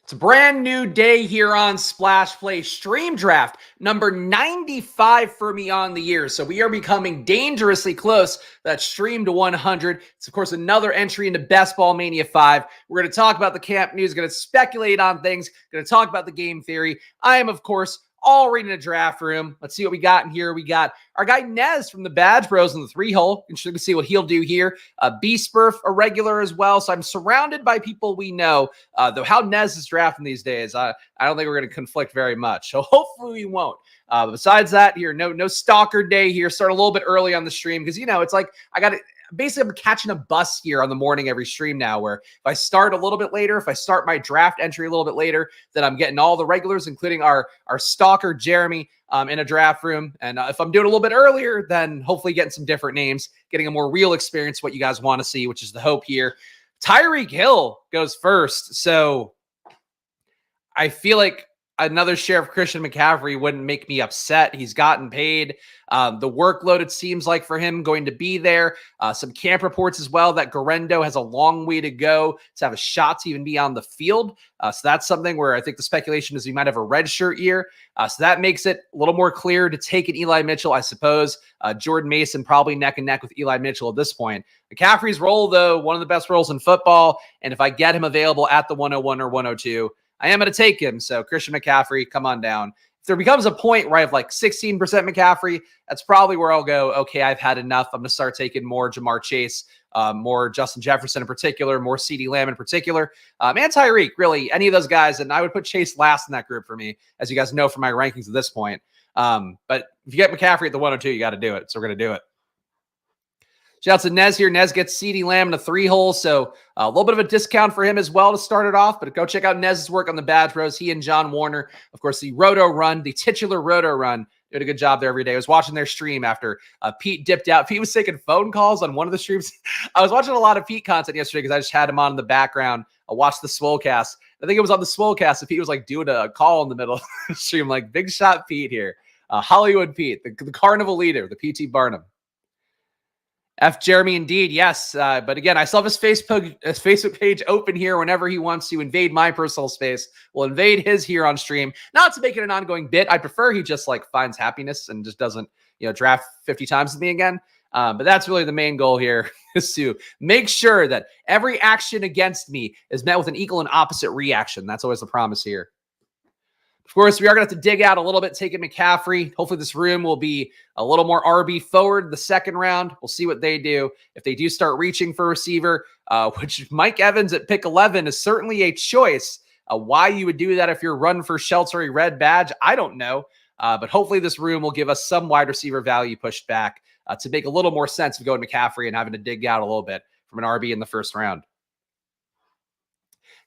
It's a brand new day here on Splash Play Stream Draft, number 95 for me on the year. So we are becoming dangerously close. That stream to 100. It's, of course, another entry into Best Ball Mania 5. We're going to talk about the camp news, going to speculate on things, going to talk about the game theory. I am, of course, already in a draft room. Let's see what we got in here. We got our guy Nez from the Badge Bros in the 3-hole. Interesting to see what he'll do here. B-Spurf, a regular as well. So I'm surrounded by people we know. Though how Nez is drafting these days, I don't think we're going to conflict very much. So hopefully we won't. Besides that, here, no stalker day here. Start a little bit early on the stream because, it's like I got to basically I'm catching a bus here on the morning every stream now, where if I start a little bit later, if I start my draft entry a little bit later, then I'm getting all the regulars, including our stalker Jeremy in a draft room. And if I'm doing a little bit earlier, then hopefully getting some different names, getting a more real experience, what you guys want to see, which is the hope here. Tyreek Hill goes first. So I feel like another share of Christian McCaffrey wouldn't make me upset. He's gotten paid. The workload, it seems like, for him going to be there. Some camp reports as well that Garendo has a long way to go to have a shot to even be on the field. So that's something where I think the speculation is he might have a redshirt year. So that makes it a little more clear to take an Eli Mitchell, I suppose. Jordan Mason probably neck and neck with Eli Mitchell at this point. McCaffrey's role, though, one of the best roles in football. And if I get him available at the 101 or 102, I am going to take him. So Christian McCaffrey, come on down. If there becomes a point where I have like 16% McCaffrey, that's probably where I'll go, okay, I've had enough. I'm going to start taking more Jamar Chase, more Justin Jefferson in particular, more CeeDee Lamb in particular, and Tyreek, really, any of those guys. And I would put Chase last in that group for me, as you guys know from my rankings at this point. But if you get McCaffrey at the 102, you got to do it. So we're going to do it. Shout out to Nez here. Nez gets CeeDee Lamb in a 3-hole, so a little bit of a discount for him as well to start it off. But go check out Nez's work on the Badge Bros. He and John Warner, of course, the Roto Run, the titular Roto Run, did a good job there every day. I was watching their stream after Pete dipped out. Pete was taking phone calls on one of the streams. I was watching a lot of Pete content yesterday because I just had him on in the background. I watched the Swolecast. I think it was on the Swolecast. And Pete was like doing a call in the middle of the stream, like big shot Pete here. Hollywood Pete, the carnival leader, the PT Barnum. F. Jeremy, indeed, yes. But again, I still have his Facebook page open here whenever he wants to invade my personal space. We'll invade his here on stream. Not to make it an ongoing bit. I prefer he just like finds happiness and just doesn't, draft 50 times with me again. But that's really the main goal here, is to make sure that every action against me is met with an equal and opposite reaction. That's always the promise here. Of course, we are going to have to dig out a little bit, taking McCaffrey. Hopefully this room will be a little more RB forward the second round. We'll see what they do. If they do start reaching for a receiver, which Mike Evans at pick 11 is certainly a choice. Why you would do that if you're run for Sheltery Red Badge, I don't know. But hopefully this room will give us some wide receiver value pushed back to make a little more sense of going McCaffrey and having to dig out a little bit from an RB in the first round.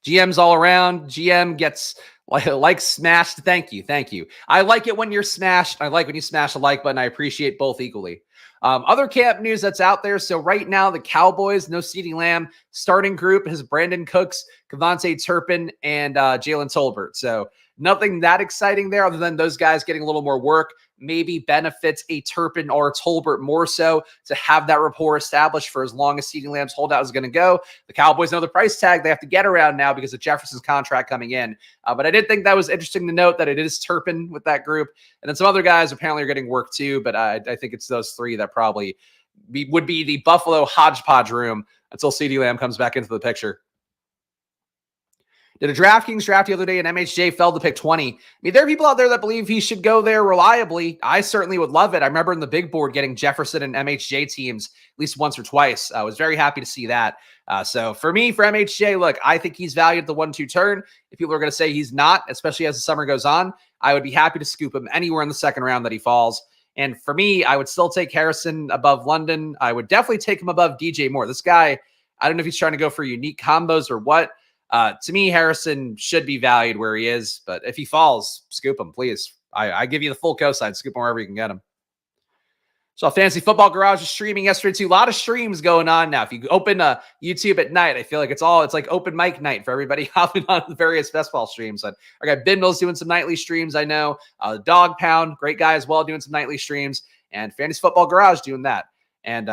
GM's all around. GM gets like smashed. Thank you. I like it when you're smashed. I like when you smash the like button. I appreciate both equally. Other camp news that's out there. So right now, the Cowboys, no CeeDee Lamb. Starting group is Brandon Cooks, Kevontae Turpin, and Jalen Tolbert. So nothing that exciting there other than those guys getting a little more work. Maybe benefits a Turpin or a Tolbert more so to have that rapport established for as long as CeeDee Lamb's holdout is going to go. The Cowboys know the price tag they have to get around now because of Jefferson's contract coming in. But I did think that was interesting to note that it is Turpin with that group. And then some other guys apparently are getting work too, but I think it's those three that probably would be the Buffalo hodgepodge room until CeeDee Lamb comes back into the picture. Did a DraftKings draft the other day and MHJ fell to pick 20. I mean, there are people out there that believe he should go there reliably. I certainly would love it. I remember in the big board getting Jefferson and MHJ teams at least once or twice. I was very happy to see that. So for me, for MHJ, look, I think he's valued at the 1-2 turn. If people are going to say he's not, especially as the summer goes on, I would be happy to scoop him anywhere in the second round that he falls. And for me, I would still take Harrison above London. I would definitely take him above DJ Moore. This guy, I don't know if he's trying to go for unique combos or what. To me, Harrison should be valued where he is, but if he falls, scoop him, please. I give you the full cosign. Scoop him wherever you can get him. So Fantasy Football Garage is streaming yesterday too. A lot of streams going on now. If you open YouTube at night, I feel like it's like open mic night for everybody hopping on the various best ball streams. I got Ben Mills doing some nightly streams. I know Dog Pound, great guy as well, doing some nightly streams, and Fantasy Football Garage doing that. And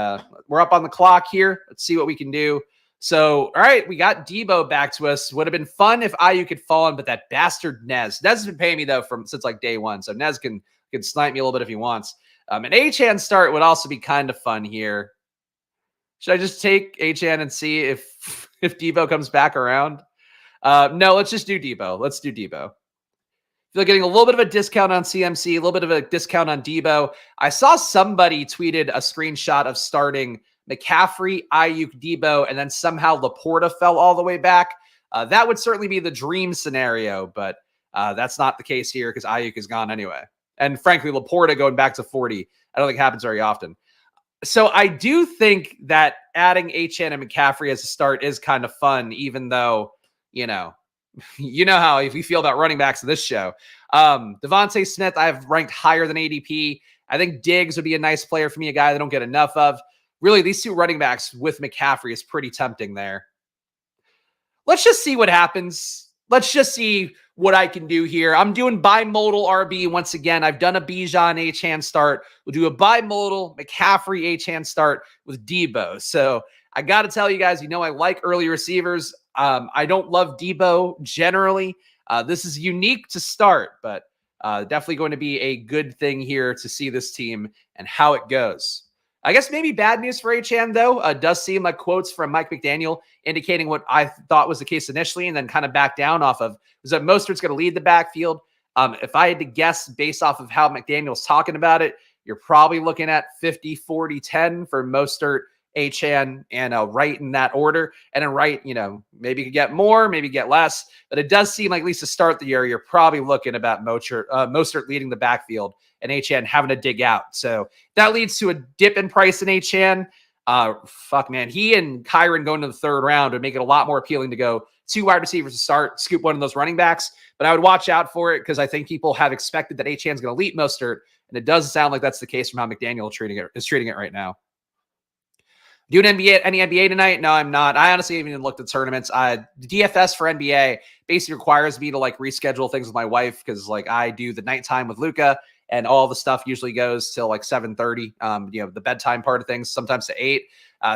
we're up on the clock here. Let's see what we can do. So, all right, we got Debo back to us. Would have been fun if Ayuk had fallen, but that bastard Nez has been paying me though since like day one. So Nez can snipe me a little bit if he wants. An Achane start would also be kind of fun here. Should I just take Achane and see if Debo comes back around? No, let's just do Debo. Let's do Debo. Feel like getting a little bit of a discount on CMC, a little bit of a discount on Debo. I saw somebody tweeted a screenshot of starting McCaffrey, Ayuk, Debo, and then somehow Laporta fell all the way back. That would certainly be the dream scenario, but that's not the case here because Ayuk is gone anyway. And frankly, Laporta going back to 40, I don't think happens very often. So I do think that adding Achane and McCaffrey as a start is kind of fun, even though, you know how if you feel about running backs in this show. Devontae Smith, I've ranked higher than ADP. I think Diggs would be a nice player for me, a guy that don't get enough of. Really, these two running backs with McCaffrey is pretty tempting there. Let's just see what happens. Let's just see what I can do here. I'm doing bimodal RB once again. I've done a Bijan Achane start. We'll do a bimodal McCaffrey Achane start with Debo. So I got to tell you guys, I like early receivers. I don't love Debo generally. This is unique to start, but definitely going to be a good thing here to see this team and how it goes. I guess maybe bad news for Achane, though. Does seem like quotes from Mike McDaniel indicating what I thought was the case initially and then kind of back down off of was that Mostert's going to lead the backfield. If I had to guess based off of how McDaniel's talking about it, you're probably looking at 50, 40, 10 for Mostert, Achane, and Wright in that order. And then Wright, maybe you could get more, maybe get less. But it does seem like, at least to start the year, you're probably looking about Mostert leading the backfield and Achane having to dig out. So that leads to a dip in price in Achane. Man. He and Kyron going to the third round would make it a lot more appealing to go 2 wide receivers to start, scoop one of those running backs. But I would watch out for it because I think people have expected that Achane's going to lead Mostert. And it does sound like that's the case from how McDaniel is treating it right now. Doing any NBA tonight? No, I'm not. I honestly haven't even looked at tournaments. The DFS for NBA basically requires me to reschedule things with my wife because I do the nighttime with Luca and all the stuff usually goes till 7:30. The bedtime part of things sometimes to 8.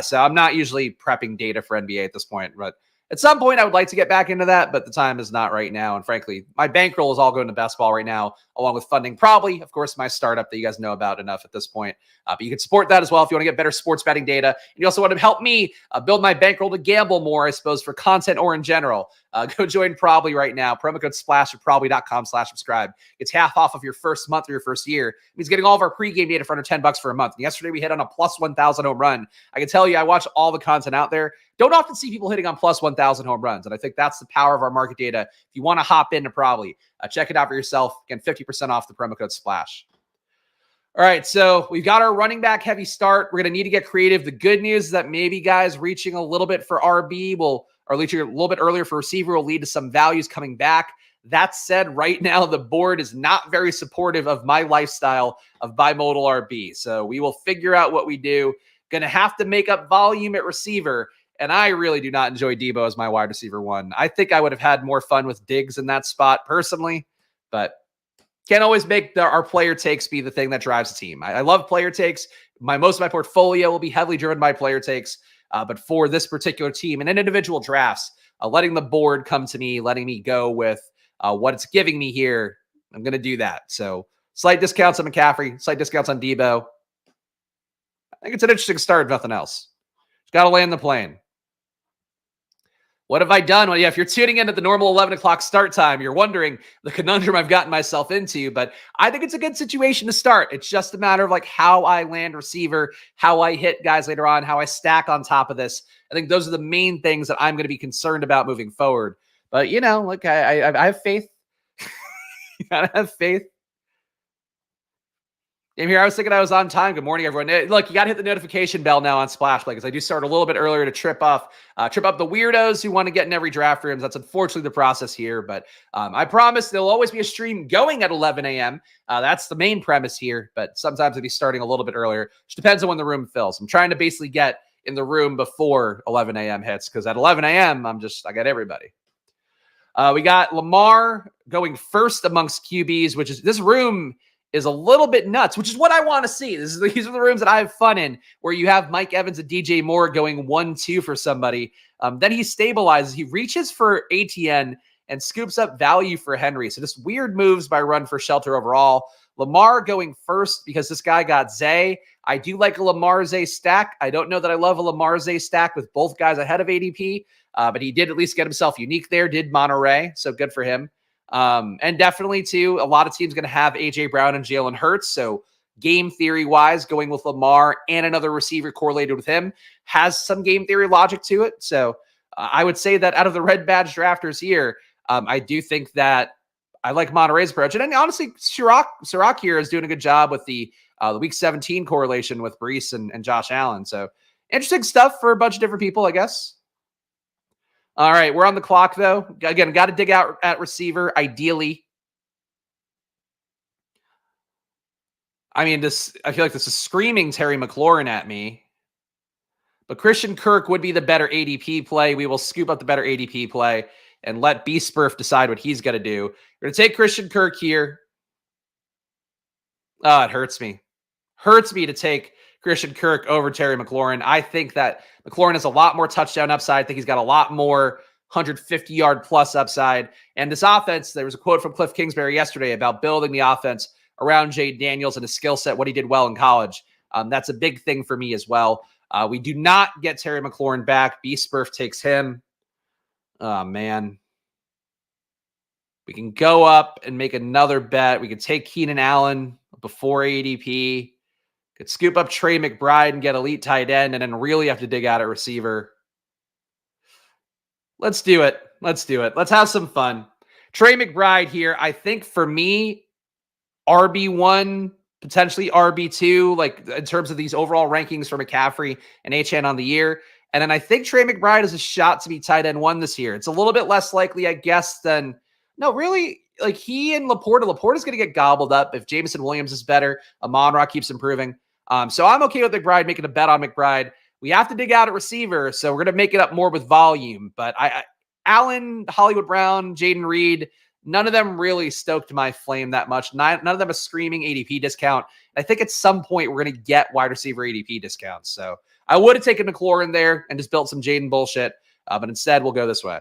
So I'm not usually prepping data for NBA at this point, but at some point I would like to get back into that, but the time is not right now. And frankly, my bankroll is all going to best ball right now, along with funding probably, of course, my startup that you guys know about enough at this point. But you can support that as well if you want to get better sports betting data. And you also want to help me build my bankroll to gamble more, I suppose, for content or in general. Go join Probably right now. Promo code SPLASH at probably.com/subscribe. It's half off of your first month or your first year. It means getting all of our pregame data for under $10 for a month. And yesterday we hit on a plus 1,000 home run. I can tell you, I watch all the content out there. Don't often see people hitting on plus 1,000 home runs. And I think that's the power of our market data. If you want to hop into Probably, check it out for yourself. Again, 50% off the promo code SPLASH. All right, so we've got our running back heavy start. We're going to need to get creative. The good news is that maybe guys reaching a little bit for RB or reaching a little bit earlier for receiver will lead to some values coming back. That said, right now the board is not very supportive of my lifestyle of bimodal RB. So we will figure out what we do. Going to have to make up volume at receiver. And I really do not enjoy Debo as my wide receiver 1. I think I would have had more fun with Diggs in that spot personally, but can't always make our player takes be the thing that drives the team. I love player takes. Most of my portfolio will be heavily driven by player takes. But for this particular team and in individual drafts, letting the board come to me, letting me go with what it's giving me here, I'm going to do that. So slight discounts on McCaffrey, slight discounts on Debo. I think it's an interesting start, if nothing else. Just got to land the plane. What have I done? Well, yeah, if you're tuning in at the normal 11 o'clock start time, you're wondering the conundrum I've gotten myself into, but I think it's a good situation to start. It's just a matter of how I land receiver, how I hit guys later on, how I stack on top of this. I think those are the main things that I'm going to be concerned about moving forward. But, I have faith. You got to have faith. I'm here. I was thinking I was on time. Good morning, everyone. Look, you got to hit the notification bell now on Splash Play because I do start a little bit earlier to trip up the weirdos who want to get in every draft rooms. That's unfortunately the process here, but I promise there'll always be a stream going at 11 a.m. That's the main premise here, but sometimes I'll be starting a little bit earlier. Just depends on when the room fills. I'm trying to basically get in the room before 11 a.m. hits because at 11 a.m. I got everybody. We got Lamar going first amongst QBs, which is this room is a little bit nuts, which is what I want to see. These are the rooms that I have fun in, where you have Mike Evans and DJ Moore going 1-2 for somebody. Then he stabilizes. He reaches for ATN and scoops up value for Henry. So just weird moves by Run for Shelter overall. Lamar going first because this guy got Zay. I do like a Lamar Zay stack. I don't know that I love a Lamar Zay stack with both guys ahead of ADP, but he did at least get himself unique there, did Monterey. So good for him. And definitely, too, a lot of teams going to have A.J. Brown and Jalen Hurts. So game theory-wise, going with Lamar and another receiver correlated with him has some game theory logic to it. So I would say that out of the red badge drafters here, I do think that I like Monterey's approach. And honestly, Sirach here is doing a good job with the Week 17 correlation with Brees and Josh Allen. So interesting stuff for a bunch of different people, I guess. All right, we're on the clock, though. Again, got to dig out at receiver, ideally. I mean, I feel like this is screaming Terry McLaurin at me. But Christian Kirk would be the better ADP play. We will scoop up the better ADP play and let B-Spurf decide what he's going to do. We're going to take Christian Kirk here. Oh, it hurts me. Hurts me to take Christian Kirk over Terry McLaurin. I think that McLaurin has a lot more touchdown upside. I think he's got a lot more 150-yard plus upside. And this offense, there was a quote from Cliff Kingsbury yesterday about building the offense around Jay Daniels and his skill set, what he did well in college. That's a big thing for me as well. We do not get Terry McLaurin back. B-Spurf takes him. Oh, man. We can go up and make another bet. We could take Keenan Allen before ADP. Could scoop up Trey McBride and get elite tight end and then really have to dig out a receiver. Let's do it. Let's do it. Let's have some fun. Trey McBride here, I think for me, RB1, potentially RB2, like in terms of these overall rankings for McCaffrey and Achane on the year. And then I think Trey McBride has a shot to be tight end 1 this year. It's a little bit less likely, I guess, than no, really, like he and Laporta's going to get gobbled up if Jameson Williams is better. Amon-Ra keeps improving. So I'm okay with McBride making a bet on McBride. We have to dig out a receiver, so we're going to make it up more with volume. But Allen, Hollywood Brown, Jaden Reed, none of them really stoked my flame that much. None of them a screaming ADP discount. I think at some point we're going to get wide receiver ADP discounts. So I would have taken McLaurin there and just built some Jaden bullshit, but instead we'll go this way.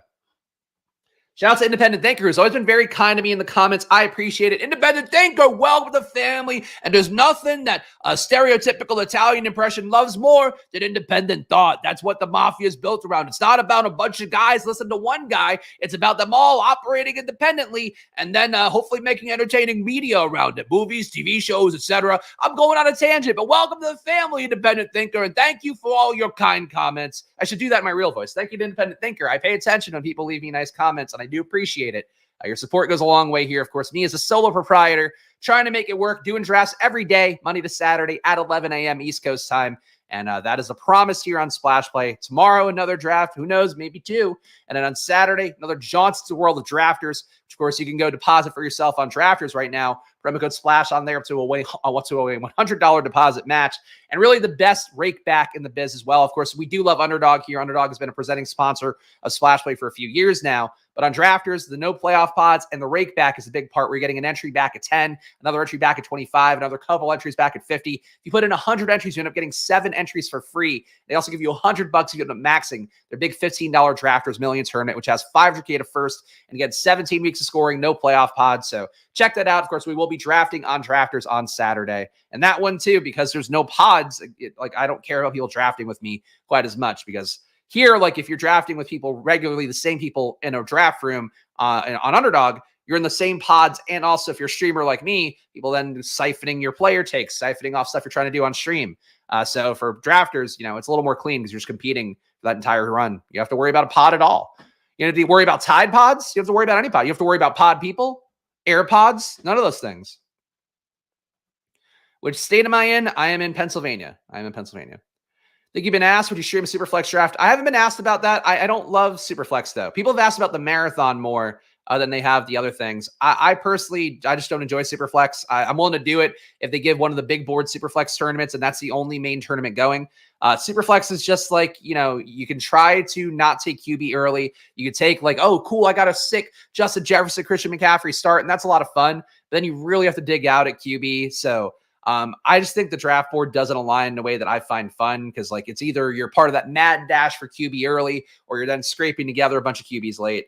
Shout out to Independent Thinker, who's always been very kind to me in the comments. I appreciate it. Independent Thinker, welcome to the family. And there's nothing that a stereotypical Italian impression loves more than independent thought. That's what the mafia is built around. It's not about a bunch of guys listening to one guy. It's about them all operating independently and then hopefully making entertaining media around it. Movies, TV shows, etc. I'm going on a tangent, but welcome to the family, Independent Thinker. And thank you for all your kind comments. I should do that in my real voice. Thank you to Independent Thinker. I pay attention when people leave me nice comments, and I do appreciate it. Your support goes a long way here. Of course, me as a solo proprietor, trying to make it work, doing drafts every day, Monday to Saturday at 11 a.m. East Coast time. And that is a promise here on Splash Play. Tomorrow, another draft. Who knows? Maybe 2. And then on Saturday, another jaunts to the world of drafters. Which, of course, you can go deposit for yourself on drafters right now. Promo code SPLASH on there up to a $100 deposit match. And really the best rake back in the biz as well. Of course, we do love Underdog here. Underdog has been a presenting sponsor of Splash Play for a few years now. But on drafters, the no playoff pods and the rake back is a big part. We're getting an entry back at 10, another entry back at 25, another couple entries back at 50. If you put in 100 entries, you end up getting 7 entries for free. They also give you $100 if you end up maxing their big $15 Drafters Million tournament, which has $500K to first and again 17 weeks of scoring, no playoff pods. So check that out. Of course, we will be drafting on drafters on Saturday. And that one too, because there's no pods, I don't care about people drafting with me quite as much because here, like if you're drafting with people regularly, the same people in a draft room on Underdog, you're in the same pods. And also if you're a streamer like me, people then siphoning your player takes, siphoning off stuff you're trying to do on stream. So for drafters, it's a little more clean because you're just competing for that entire run. You have to worry about a pod at all. You don't have to worry about Tide pods. You have to worry about any pod. You have to worry about pod people, AirPods, none of those things. Which state am I in? I am in Pennsylvania. I think you've been asked, would you stream a Superflex draft? I haven't been asked about that. I don't love Superflex, though. People have asked about the marathon more than they have the other things. I personally just don't enjoy Superflex. I'm willing to do it if they give one of the big board Superflex tournaments, and that's the only main tournament going. Superflex is just like, you can try to not take QB early. You could take like, oh, cool, I got a sick Justin Jefferson, Christian McCaffrey start, and that's a lot of fun. But then you really have to dig out at QB. So I just think the draft board doesn't align in a way that I find fun because, like, it's either you're part of that mad dash for QB early or you're then scraping together a bunch of QBs late.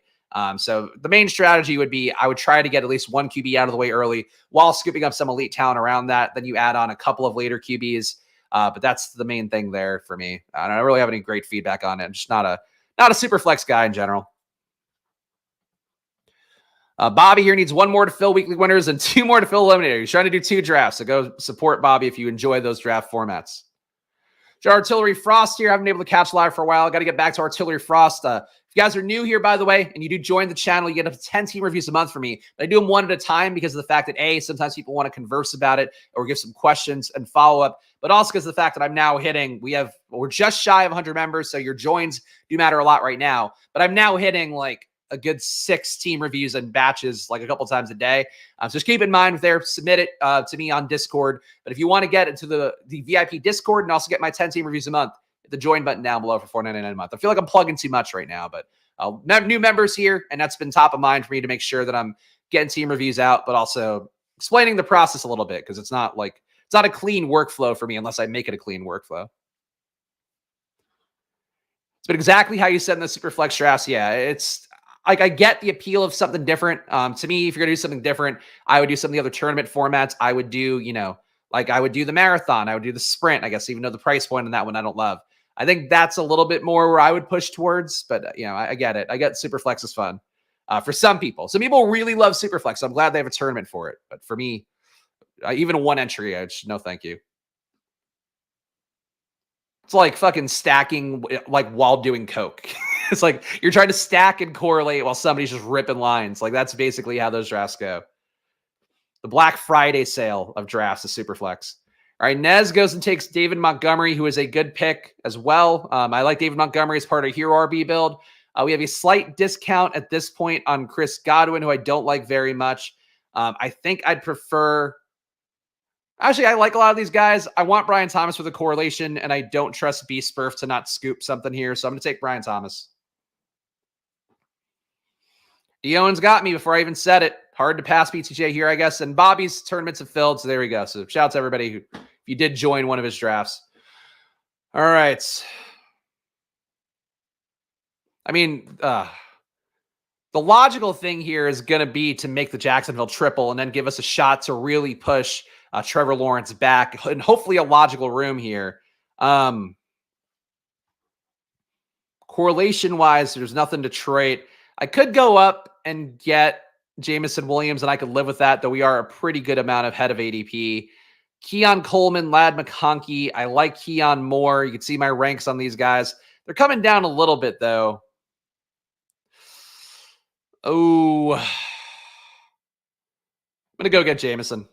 So the main strategy would be I would try to get at least one QB out of the way early while scooping up some elite talent around that. Then you add on a couple of later QBs. But that's the main thing there for me. I don't really have any great feedback on it. I'm just not a super flex guy in general. Bobby here needs one more to fill weekly winners and two more to fill eliminator. He's trying to do 2 drafts, so go support Bobby if you enjoy those draft formats. Artillery Frost here. I haven't been able to catch live for a while. I got to get back to Artillery Frost. If you guys are new here, by the way, and you do join the channel, you get up to 10 team reviews a month for me. But I do them one at a time because of the fact that, A, sometimes people want to converse about it or give some questions and follow up, but also because of the fact that I'm now hitting, we're just shy of 100 members, so your joins do matter a lot right now. But I'm now hitting like a good 6 team reviews and batches like a couple times a day. So just keep in mind there, submit it to me on Discord. But if you want to get into the VIP Discord and also get my 10 team reviews a month, hit the join button down below for $4.99 a month. I feel like I'm plugging too much right now, but new members here, and that's been top of mind for me to make sure that I'm getting team reviews out, but also explaining the process a little bit because it's not a clean workflow for me unless I make it a clean workflow. But exactly how you said in the super flex drafts, yeah, it's like I get the appeal of something different. To me, if you're gonna do something different, I would do some of the other tournament formats. I would do, I would do the marathon. I would do the sprint, I guess, even though the price point on that one I don't love. I think that's a little bit more where I would push towards, but I get it. I get Superflex is fun for some people. Some people really love Superflex. So I'm glad they have a tournament for it. But for me, even a 1 entry, no, thank you. It's like fucking stacking like while doing coke. It's like you're trying to stack and correlate while somebody's just ripping lines. Like that's basically how those drafts go. The Black Friday sale of drafts is Superflex. All right, Nez goes and takes David Montgomery, who is a good pick as well. I like David Montgomery as part of Hero RB build. We have a slight discount at this point on Chris Godwin, who I don't like very much. I think I'd prefer... Actually, I like a lot of these guys. I want Brian Thomas for the correlation, and I don't trust B-Spurf to not scoop something here, so I'm going to take Brian Thomas. Eoin's got me before I even said it. Hard to pass BTJ here, I guess. And Bobby's tournaments have filled, so there we go. So shout out to everybody who, if you did join one of his drafts. All right. I mean, the logical thing here is going to be to make the Jacksonville triple and then give us a shot to really push Trevor Lawrence back and hopefully a logical room here. Correlation-wise, there's nothing to trade. I could go up and get Jamison Williams, and I could live with that, though we are a pretty good amount of head of ADP. Keon Coleman, Ladd McConkey. I like Keon more. You can see my ranks on these guys. They're coming down a little bit, though. Oh, I'm going to go get Jamison.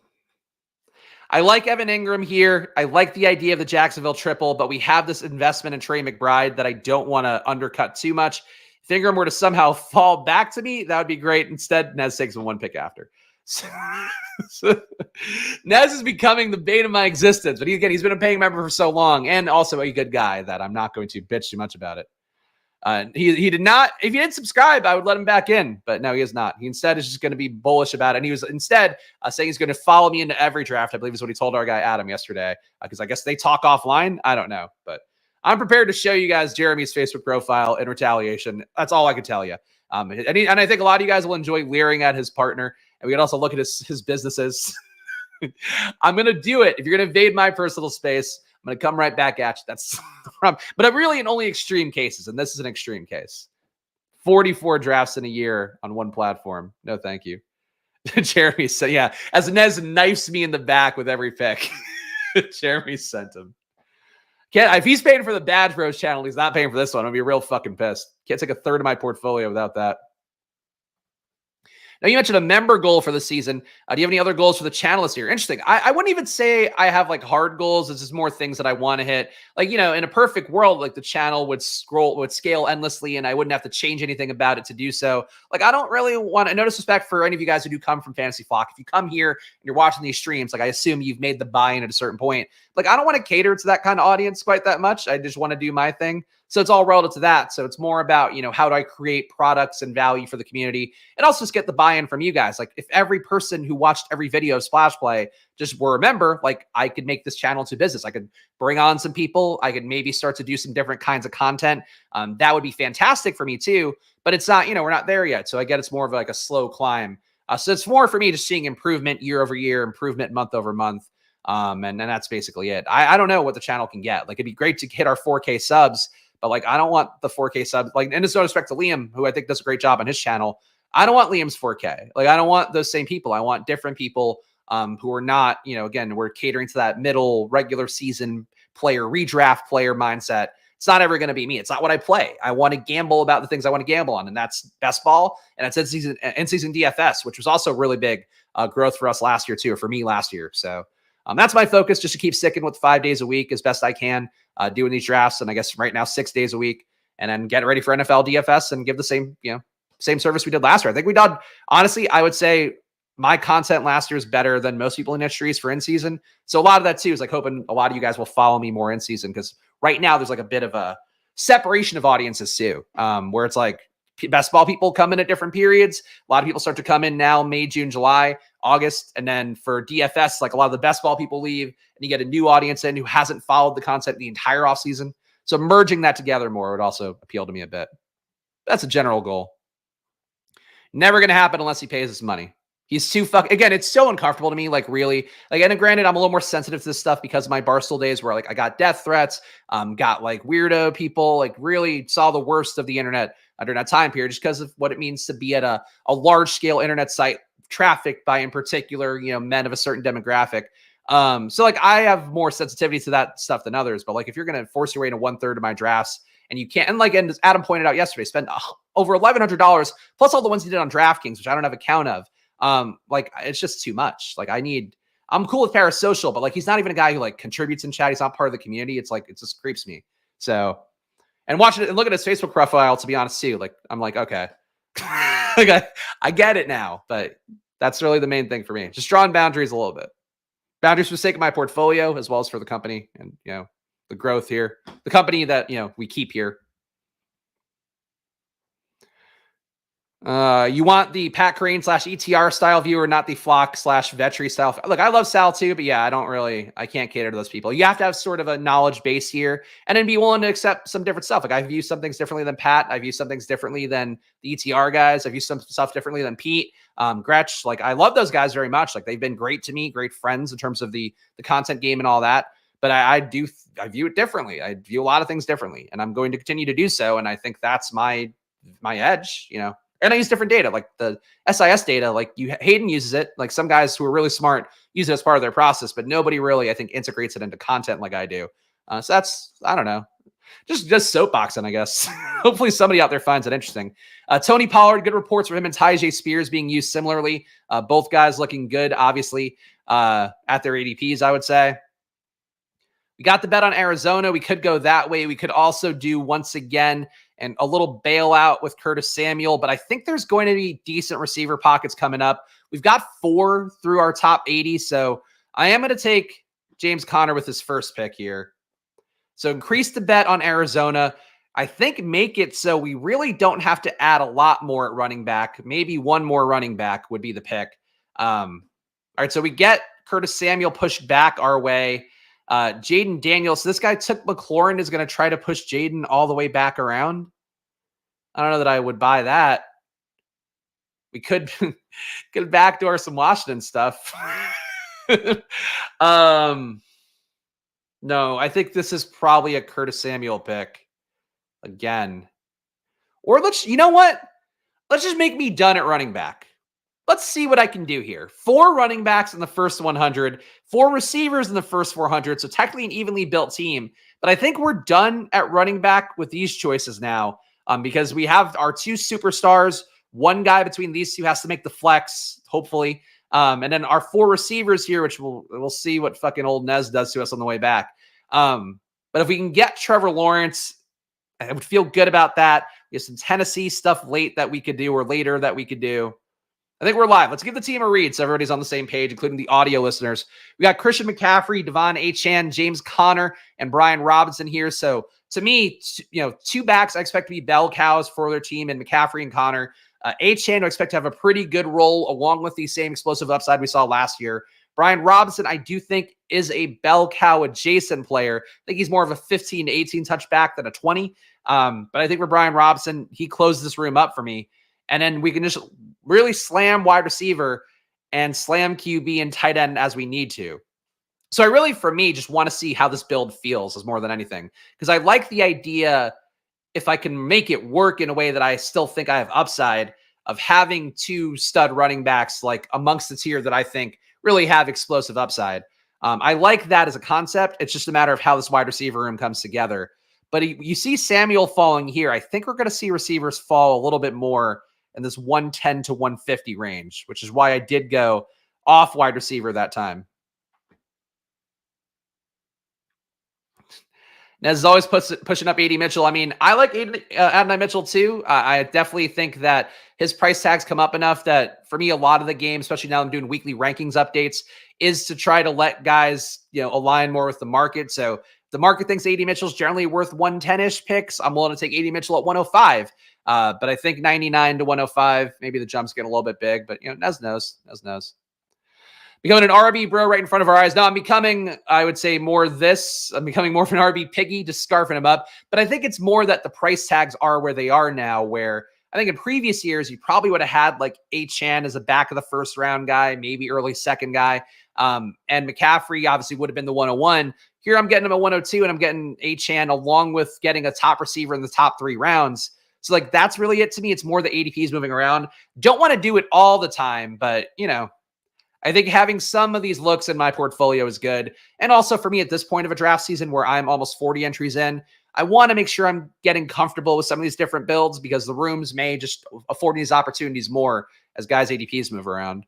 I like Evan Ingram here. I like the idea of the Jacksonville triple, but we have this investment in Trey McBride that I don't want to undercut too much. If Ingram were to somehow fall back to me, that would be great. Instead, Nez takes him 1 pick after. So Nez is becoming the bane of my existence, but he's been a paying member for so long and also a good guy that I'm not going to bitch too much about it. He did not, if he didn't subscribe, I would let him back in, but no, he is not. He instead is just going to be bullish about it. And he was instead saying he's going to follow me into every draft, I believe is what he told our guy Adam yesterday, because I guess they talk offline. I don't know, but I'm prepared to show you guys Jeremy's Facebook profile in retaliation. That's all I can tell you. And I think a lot of you guys will enjoy leering at his partner, and we can also look at his businesses. I'm going to do it. If you're going to invade my personal space, I'm going to come right back at you. That's the problem. But I'm really in only extreme cases, and this is an extreme case. 44 drafts in a year on one platform. No, thank you. Jeremy said, yeah, as Nez knifes me in the back with every pick. Jeremy sent him. If he's paying for the Badge Bros channel, he's not paying for this one. I'll be real fucking pissed. Can't take a third of my portfolio without that. Now, you mentioned a member goal for the season. Do you have any other goals for the channel this year? Interesting. I wouldn't even say I have like hard goals. This is more things that I want to hit. Like, in a perfect world, like the channel would scale endlessly and I wouldn't have to change anything about it to do so. Like, I don't really want to, no disrespect for any of you guys who do come from Fantasy Flock. If you come here and you're watching these streams, like I assume you've made the buy-in at a certain point. Like, I don't want to cater to that kind of audience quite that much. I just want to do my thing. So it's all relative to that. So it's more about, how do I create products and value for the community, and also just get the buy-in from you guys. Like, if every person who watched every video of Splash Play just were a member, like, I could make this channel to business. I could bring on some people. I could maybe start to do some different kinds of content. That would be fantastic for me too. But it's not, we're not there yet. So I get it's more of like a slow climb. So it's more for me just seeing improvement year over year, improvement month over month. And that's basically it. I don't know what the channel can get. Like, it'd be great to hit our 4K subs, but like, I don't want the 4K subs. Like, and it's no respect to Liam, who I think does a great job on his channel. I don't want Liam's 4K. Like, I don't want those same people. I want different people who are not, again, we're catering to that middle regular season player, redraft player mindset. It's not ever going to be me. It's not what I play. I want to gamble about the things I want to gamble on, and that's best ball, and it's in-season DFS, which was also really big growth for us last year too, or for me last year. So that's my focus, just to keep sticking with 5 days a week as best I can, doing these drafts, and I guess right now 6 days a week, and then get ready for NFL DFS and give the same service we did last year. I think we done, honestly, I would say my content last year is better than most people in industries for in-season. So a lot of that too is like hoping a lot of you guys will follow me more in-season, because right now there's like a bit of a separation of audiences too, where it's like best ball people come in at different periods. A lot of people start to come in now, May, June, July, August. And then for DFS, like a lot of the best ball people leave, and you get a new audience in who hasn't followed the content the entire offseason. So merging that together more would also appeal to me a bit. That's a general goal. Never going to happen unless he pays us money. He's too again, it's so uncomfortable to me, like, really. Like, and granted, I'm a little more sensitive to this stuff because of my Barstool days where, like, I got death threats, got, like, weirdo people, like, really saw the worst of the internet during that time period, just because of what it means to be at a large-scale internet site trafficked by, in particular, men of a certain demographic. So, like, I have more sensitivity to that stuff than others, but, like, if you're going to force your way into 1/3 of my drafts, and you can't, and like, and as Adam pointed out yesterday, spend over $1,100 plus all the ones he did on DraftKings, which I don't have a count of. Like, it's just too much. Like, I'm cool with Parasocial, but like, he's not even a guy who like contributes in chat. He's not part of the community. It's like, it just creeps me. So, and watching it and look at his Facebook profile, to be honest too, like, I'm like, okay, like, I get it now, but that's really the main thing for me. Just drawing boundaries a little bit. Boundaries for the sake of my portfolio, as well as for the company and, the growth here, the company that, we keep here. You want the Pat Crane / ETR style viewer, not the Flock / Vetri style. Look, I love Sal too, but yeah, I can't cater to those people. You have to have sort of a knowledge base here, and then be willing to accept some different stuff. Like, I view some things differently than Pat. I view some things differently than the ETR guys. I view some stuff differently than Pete, Gretsch. Like, I love those guys very much. Like, they've been great to me, great friends in terms of the content game and all that. But I view it differently. I view a lot of things differently, and I'm going to continue to do so. And I think that's my edge, And I use different data, like the SIS data. Like, Hayden uses it. Like, some guys who are really smart use it as part of their process, but nobody really, I think, integrates it into content like I do. So that's, I don't know, just soapboxing, I guess. Hopefully somebody out there finds it interesting. Tony Pollard, good reports for him and Tyjae Spears being used similarly. Both guys looking good, obviously, at their ADPs, I would say. We got the bet on Arizona. We could go that way. We could also do, once again, and a little bailout with Curtis Samuel, but I think there's going to be decent receiver pockets coming up. We've got 4 through our top 80, so I am going to take James Conner with his first pick here. So increase the bet on Arizona. I think make it so we really don't have to add a lot more at running back. Maybe one more running back would be the pick. All right, so we get Curtis Samuel pushed back our way. Jaden Daniels. So this guy took McLaurin, is going to try to push Jaden all the way back around. I don't know that I would buy that. We could backdoor some Washington stuff. No, I think this is probably a Curtis Samuel pick again. Or you know what? Let's just make me done at running back. Let's see what I can do here. 4 running backs in the first 100, 4 receivers in the first 400. So technically an evenly built team. But I think we're done at running back with these choices now, because we have our 2 superstars. One guy between these two has to make the flex, hopefully. And then our 4 receivers here, which we'll see what fucking old Nez does to us on the way back. But if we can get Trevor Lawrence, I would feel good about that. We have some Tennessee stuff late that we could do, or later that we could do. I think we're live. Let's give the team a read so everybody's on the same page, including the audio listeners. We got Christian McCaffrey, Devon Achane, James Conner, and Brian Robinson here. So to me, two backs I expect to be bell cows for their team, and McCaffrey and Conner. Achane I expect to have a pretty good role along with the same explosive upside we saw last year. Brian Robinson, I do think, is a bell cow adjacent player. I think he's more of a 15 to 18 touchback than a 20. But I think for Brian Robinson, he closed this room up for me. And then we can just really slam wide receiver and slam QB and tight end as we need to. So I really, for me, just want to see how this build feels as more than anything. Because I like the idea, if I can make it work in a way that I still think I have upside, of having two stud running backs like amongst the tier that I think really have explosive upside. I like that as a concept. It's just a matter of how this wide receiver room comes together. But you see Samuel falling here. I think we're going to see receivers fall a little bit more in this 110 to 150 range, which is why I did go off wide receiver that time. Nez is always pushing up AD Mitchell. I mean, I like Adonai Mitchell too. I definitely think that his price tags come up enough that for me, a lot of the game, especially now I'm doing weekly rankings updates, is to try to let guys, align more with the market. So if the market thinks AD Mitchell's generally worth 110-ish picks, I'm willing to take AD Mitchell at 105. But I think 99 to 105, maybe the jump's getting a little bit big, but Nez knows. Becoming an RB bro right in front of our eyes. Now I'm becoming, I would say, more this. I'm becoming more of an RB piggy, just scarfing him up. But I think it's more that the price tags are where they are now, where I think in previous years, you probably would have had like Achane as a back of the first round guy, maybe early second guy. And McCaffrey obviously would have been the 101. Here I'm getting him at 102, and I'm getting Achane along with getting a top receiver in the top 3 rounds. So like that's really it to me. It's more the ADPs moving around. Don't want to do it all the time, but I think having some of these looks in my portfolio is good. And also for me at this point of a draft season where I'm almost 40 entries in, I want to make sure I'm getting comfortable with some of these different builds because the rooms may just afford these opportunities more as guys' ADPs move around.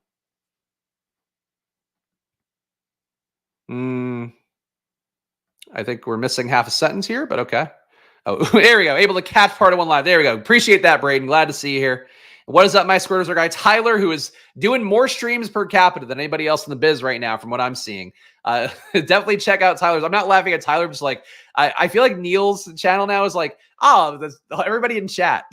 I think we're missing half a sentence here, but okay. Oh, there we go. Able to catch part of one live. There we go. Appreciate that, Braden. Glad to see you here. What is up, my squirters? Our guy Tyler, who is doing more streams per capita than anybody else in the biz right now, from what I'm seeing. Definitely check out Tyler's. I'm not laughing at Tyler. I'm just like, I feel like Neil's channel now is like, everybody in chat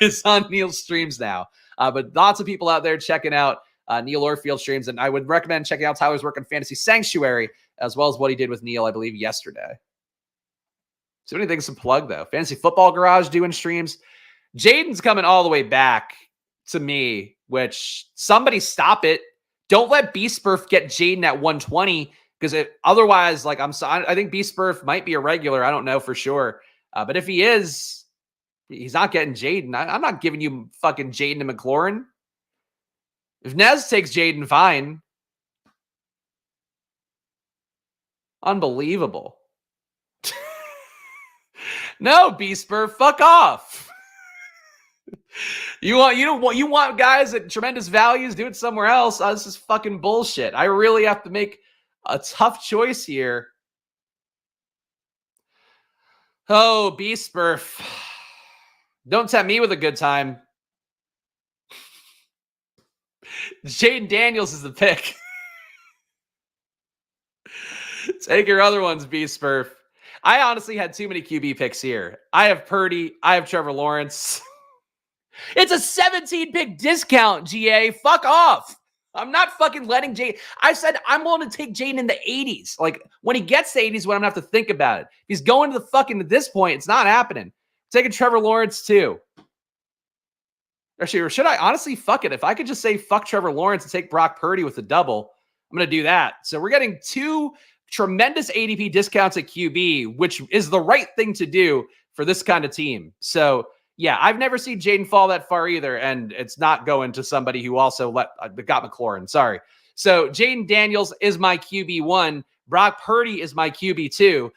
is on Neil's streams now. But lots of people out there checking out Neil Orfield streams, and I would recommend checking out Tyler's work on Fantasy Sanctuary, as well as what he did with Neil, I believe, yesterday. So many things to plug, though. Fantasy Football Garage doing streams. Jaden's coming all the way back to me, which somebody stop it. Don't let B-Spurf get Jaden at 120 because otherwise, I think B-Spurf might be a regular. I don't know for sure. But if he is, he's not getting Jaden. I'm not giving you fucking Jaden to McLaurin. If Nez takes Jaden, fine. Unbelievable. No, B-Spurf, fuck off. You want guys at tremendous values, do it somewhere else. This is fucking bullshit. I really have to make a tough choice here. Oh, B-Spurf. Don't tempt me with a good time. Jaden Daniels is the pick. Take your other ones, B-Spurf. I honestly had too many QB picks here. I have Purdy. I have Trevor Lawrence. It's a 17-pick discount, GA. Fuck off. I'm not fucking letting Jaden. I said I'm willing to take Jaden in the 80s. Like, when he gets to 80s, when I'm going to have to think about it. If he's going to the fucking, at this point, it's not happening. I'm taking Trevor Lawrence, too. Actually, or should I? Honestly, fuck it. If I could just say fuck Trevor Lawrence and take Brock Purdy with a double, I'm going to do that. So we're getting two tremendous ADP discounts at QB, which is the right thing to do for this kind of team. So, yeah, I've never seen Jaden fall that far either, and it's not going to somebody who also got McLaurin. Sorry. So Jaden Daniels is my QB1. Brock Purdy is my QB2.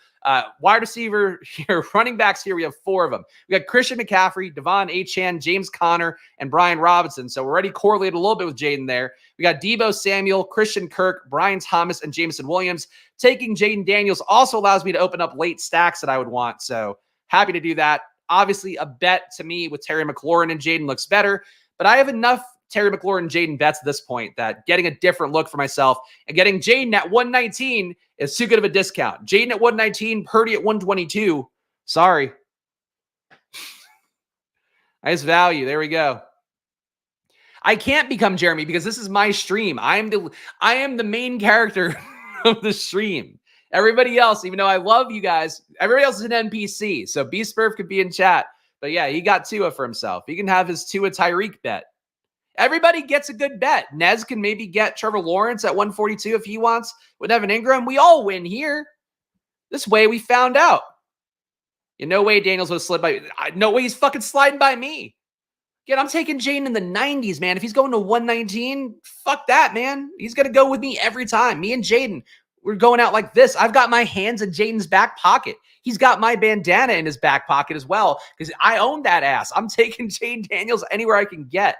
Wide receiver here, running backs here, we have 4 of them. We got Christian McCaffrey, Devon Achane, James Conner, and Brian Robinson. So we're already correlated a little bit with Jaden there. We got Deebo Samuel, Christian Kirk, Brian Thomas, and Jameson Williams. Taking Jaden Daniels also allows me to open up late stacks that I would want. So happy to do that. Obviously, a bet to me with Terry McLaurin and Jaden looks better, but I have enough Terry McLaurin and Jaden Betts at this point that getting a different look for myself and getting Jaden at 119 is too good of a discount. Jaden at 119, Purdy at 122. Sorry. Nice value. There we go. I can't become Jeremy because this is my stream. I am the main character of the stream. Everybody else, even though I love you guys, everybody else is an NPC. So B-Spurf could be in chat. But yeah, he got Tua for himself. He can have his Tua Tyreek bet. Everybody gets a good bet. Nez can maybe get Trevor Lawrence at 142 if he wants with Evan Ingram. We all win here. This way we found out. No way Daniels would have slid by. No way he's fucking sliding by me. Again, I'm taking Jaden in the 90s, man. If he's going to 119, fuck that, man. He's going to go with me every time. Me and Jaden, we're going out like this. I've got my hands in Jaden's back pocket. He's got my bandana in his back pocket as well because I own that ass. I'm taking Jaden Daniels anywhere I can get.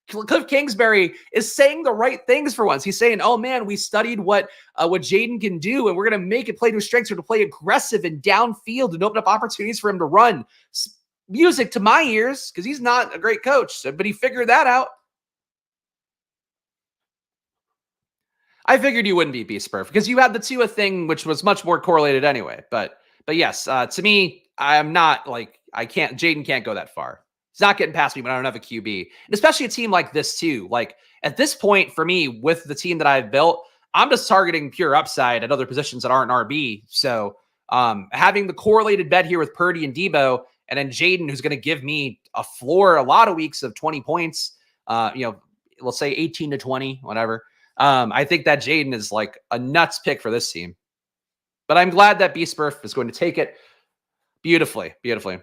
Cliff Kingsbury is saying the right things for once. He's saying, oh, man, we studied what Jaden can do, and we're going to make it play to his strengths or to play aggressive and downfield and open up opportunities for him to run. Music to my ears because he's not a great coach, but he figured that out. I figured you wouldn't be B-Spurf because you had the Tua thing, which was much more correlated anyway. But yes, to me, I'm not like Jaden can't go that far. He's not getting past me when I don't have a QB, and especially a team like this too. Like at this point for me with the team that I've built, I'm just targeting pure upside at other positions that aren't RB. So having the correlated bet here with Purdy and Debo, and then Jaden, who's going to give me a floor a lot of weeks of 20 points, let's say 18 to 20, whatever. I think that Jaden is like a nuts pick for this team. But I'm glad that B-Spurf is going to take it beautifully. Does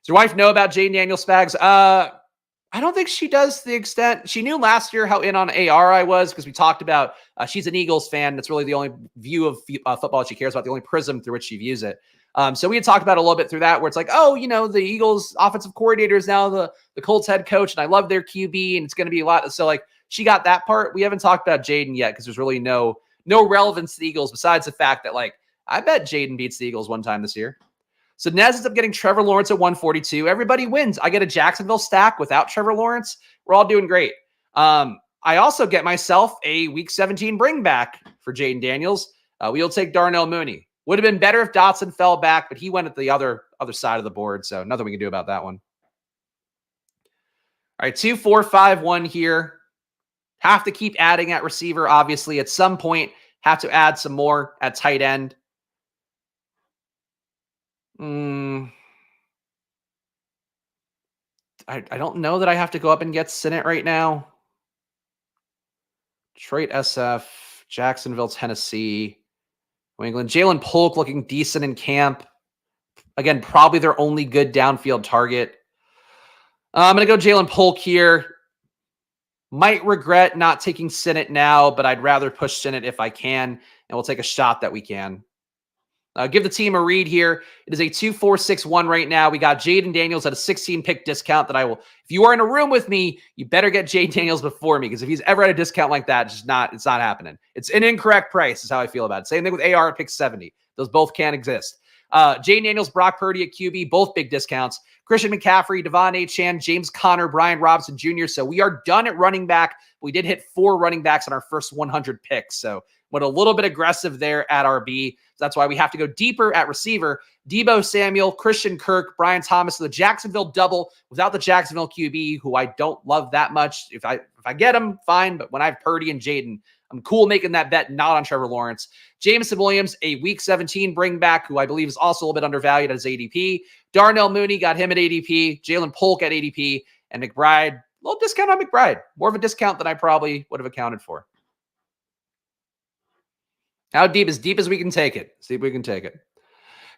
your wife know about Jaden Daniels, Spags? I don't think she does to the extent. She knew last year how in on AR I was because we talked about she's an Eagles fan. That's really the only view of football she cares about, the only prism through which she views it. So we had talked about a little bit through that where it's like, oh, the Eagles offensive coordinator is now the Colts head coach, and I love their QB, and it's going to be a lot. So like she got that part. We haven't talked about Jaden yet because there's really no relevance to the Eagles besides the fact that like I bet Jaden beats the Eagles one time this year. So Nez ends up getting Trevor Lawrence at 142. Everybody wins. I get a Jacksonville stack without Trevor Lawrence. We're all doing great. I also get myself a Week 17 bring back for Jaden Daniels. We'll take Darnell Mooney. Would have been better if Dotson fell back, but he went at the other side of the board, so nothing we can do about that one. All right, 2, 4, 5, 1 here. Have to keep adding at receiver, obviously. At some point, have to add some more at tight end. I don't know that I have to go up and get Sinnott right now. Detroit SF, Jacksonville, Tennessee, New England. Jalen Polk looking decent in camp. Again, probably their only good downfield target. I'm going to go Jalen Polk here. Might regret not taking Sinnott now, but I'd rather push Sinnott if I can, and we'll take a shot that we can. Give the team a read here. It is a 2-4-6-1 right now. We got Jaden Daniels at a 16-pick discount that I will. If you are in a room with me, you better get Jaden Daniels before me because if he's ever at a discount like that, it's not happening. It's an incorrect price is how I feel about it. Same thing with AR at pick 70. Those both can't exist. Jaden Daniels, Brock Purdy at QB, both big discounts. Christian McCaffrey, Devon Achane, James Conner, Brian Robinson Jr. So we are done at running back. We did hit 4 running backs on our first 100 picks. So went a little bit aggressive there at RB. So that's why we have to go deeper at receiver. Debo Samuel, Christian Kirk, Brian Thomas, the Jacksonville double without the Jacksonville QB, who I don't love that much. If I get him, fine. But when I have Purdy and Jaden, I'm cool making that bet not on Trevor Lawrence. Jameson Williams, a Week 17 bring back, who I believe is also a little bit undervalued as ADP. Darnell Mooney, got him at ADP. Jalen Polk at ADP. And McBride, a little discount on McBride. More of a discount than I probably would have accounted for. How deep? As deep as we can take it. See if we can take it.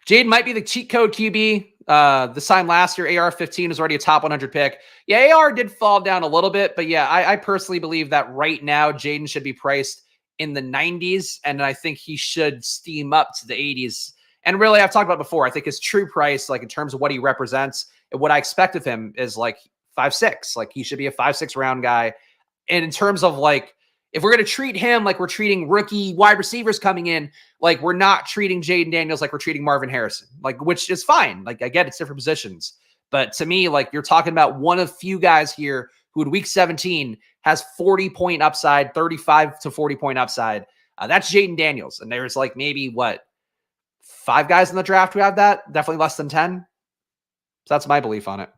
Jade might be the cheat code QB. This time last year, AR-15 was already a top 100 pick. Yeah, AR did fall down a little bit, but yeah, I personally believe that right now, Jaden should be priced in the 90s, and I think he should steam up to the 80s. And really, I've talked about before, I think his true price, like in terms of what he represents and what I expect of him is like 5'6". Like he should be a 5'6" round guy. And in terms of like, if we're going to treat him like we're treating rookie wide receivers coming in, like we're not treating Jaden Daniels like we're treating Marvin Harrison, like, which is fine. Like I get it's different positions, but to me, like you're talking about one of few guys here who in week 17 has 40-point upside, 35 to 40-point upside. That's Jaden Daniels. And there's like maybe what, 5 guys in the draft who have that? Definitely less than 10. So that's my belief on it.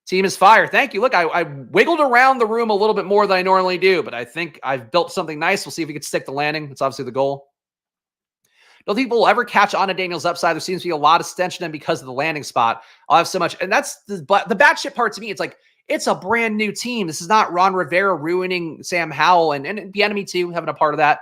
Team is fire. Thank you. Look, I wiggled around the room a little bit more than I normally do, but I think I've built something nice. We'll see if we can stick the landing. That's obviously the goal. Don't think people will ever catch on to Daniel's upside. There seems to be a lot of stench in him because of the landing spot. I'll have so much. And that's the bad shit part to me. It's like, it's a brand new team. This is not Ron Rivera ruining Sam Howell and the enemy too, having a part of that,